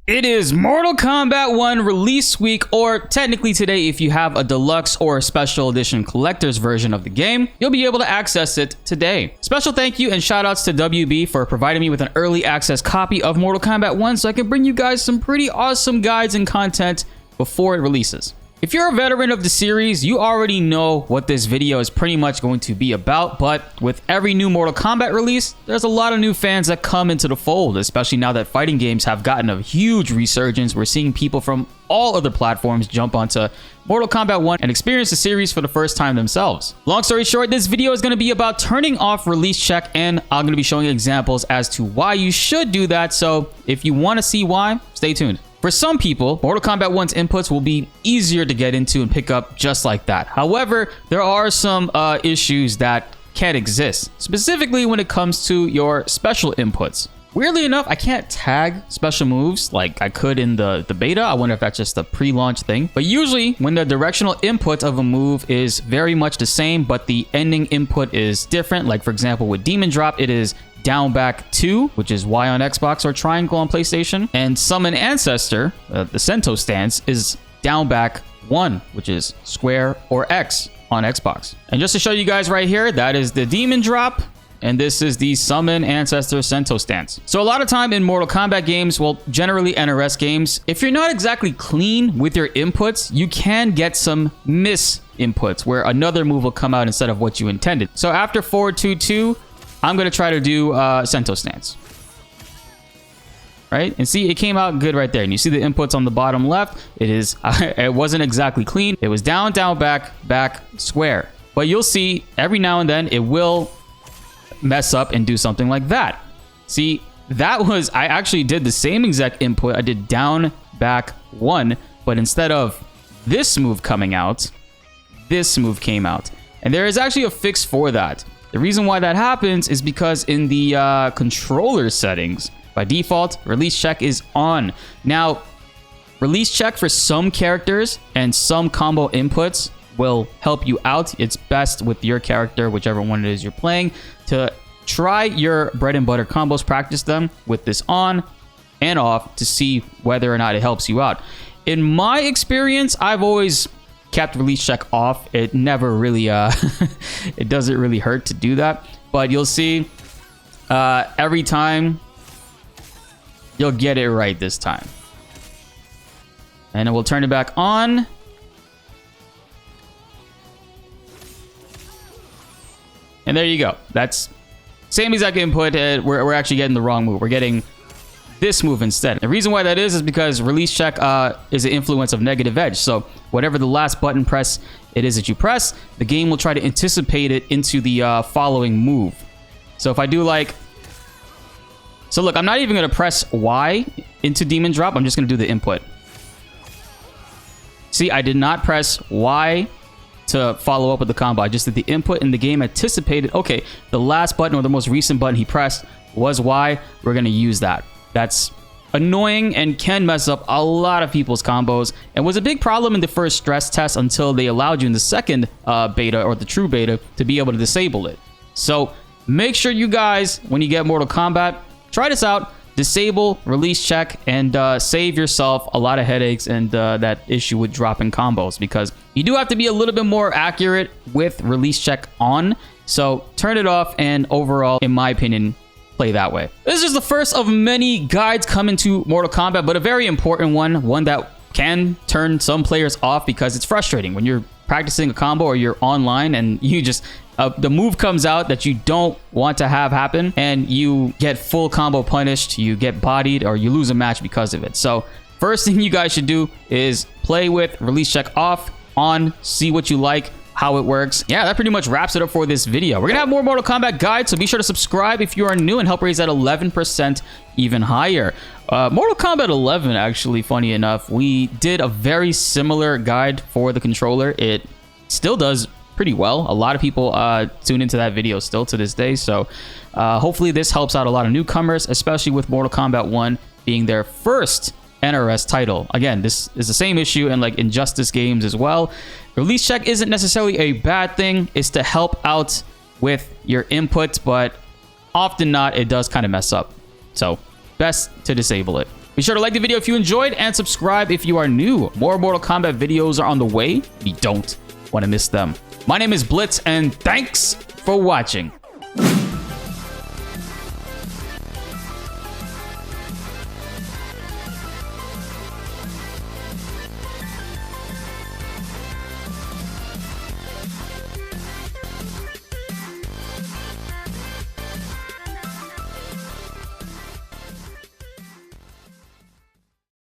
It is Mortal Kombat 1 release week, or technically today if you have a deluxe or special edition collector's version of the game, you'll be able to access it today. Special thank you and shout outs to WB for providing me with an early access copy of Mortal Kombat 1 so I can bring you guys some pretty awesome guides and content before it releases. If you're a veteran of the series, you already know what this video is pretty much going to be about, but with every new Mortal Kombat release, there's a lot of new fans that come into the fold, especially now that fighting games have gotten a huge resurgence. We're seeing people from all other platforms jump onto Mortal Kombat 1 and experience the series for the first time themselves. Long story short, this video is going to be about turning off release check, and I'm going to be showing examples as to why you should do that, so if you want to see why, stay tuned. For some people, Mortal Kombat 1's inputs will be easier to get into and pick up just like that. However, there are some issues that can exist, specifically when it comes to your special inputs. Weirdly enough, I can't tag special moves like I could in the beta. I wonder if that's just a pre-launch thing. But usually, when the directional input of a move is very much the same, but the ending input is different, like for example with Demon Drop, it is down back 2, which is Y on Xbox, or triangle on PlayStation, and Summon Ancestor, the Sento stance, is down back 1, which is square or X on Xbox. And just to show you guys right here, that is the Demon Drop, and this is the Summon Ancestor Sento stance. So a lot of time in Mortal Kombat games, well, generally NRS games, if you're not exactly clean with your inputs, you can get some miss inputs where another move will come out instead of what you intended. So after 4-2-2, I'm going to try to do Sento stance. Right? And see, it came out good right there. And you see the inputs on the bottom left. It wasn't exactly clean. It was down, down, back, back, square. But you'll see every now and then it will mess up and do something like that. See, I actually did the same exact input. I did down, back, 1. But instead of this move coming out, this move came out. And there is actually a fix for that. The reason why that happens is because in the controller settings, by default, release check is on. Now, release check for some characters and some combo inputs will help you out. It's best with your character, whichever one it is you're playing, to try your bread and butter combos, practice them with this on and off to see whether or not it helps you out. In my experience, I've always kept release check off. It never really it doesn't really hurt to do that, but you'll see every time you'll get it right this time. And then we'll turn it back on. And there you go. That's same exact input. We're actually getting the wrong move. We're getting this move instead. The reason why that is because release check is an influence of negative edge. So whatever the last button press it is that you press, the game will try to anticipate it into the following move. So if I do like... So look, I'm not even going to press Y into Demon Drop. I'm just going to do the input. See, I did not press Y to follow up with the combo. I just did the input, and the game anticipated, okay, the last button or the most recent button he pressed was Y. We're going to use that. That's annoying and can mess up a lot of people's combos, and was a big problem in the first stress test until they allowed you in the second beta, or the true beta, to be able to disable it. So make sure you guys, when you get Mortal Kombat, try this out. Disable release check and save yourself a lot of headaches and that issue with dropping combos, because you do have to be a little bit more accurate with release check on. So turn it off, and overall, in my opinion, play that way. This is the first of many guides coming to Mortal Kombat, but a very important one that can turn some players off because it's frustrating when you're practicing a combo or you're online and you just the move comes out that you don't want to have happen, and you get full combo punished, you get bodied, or you lose a match because of it. So first thing you guys should do is play with release check off, on, see what you like, how it works. Yeah, that pretty much wraps it up for this video. We're gonna have more Mortal Kombat guides, so be sure to subscribe if you are new and help raise that 11% even higher. Mortal Kombat 11, actually, funny enough, we did a very similar guide for the controller. It still does pretty well. A lot of people tune into that video still to this day, so hopefully this helps out a lot of newcomers, especially with Mortal Kombat 1 being their first NRS title. Again, this is the same issue in like Injustice games as well. Release check isn't necessarily a bad thing. It's to help out with your input, but often not, it does kind of mess up. So best to disable it. Be sure to like the video if you enjoyed and subscribe if you are new. More Mortal Kombat videos are on the way. You don't want to miss them. My name is BltzZ, and thanks for watching.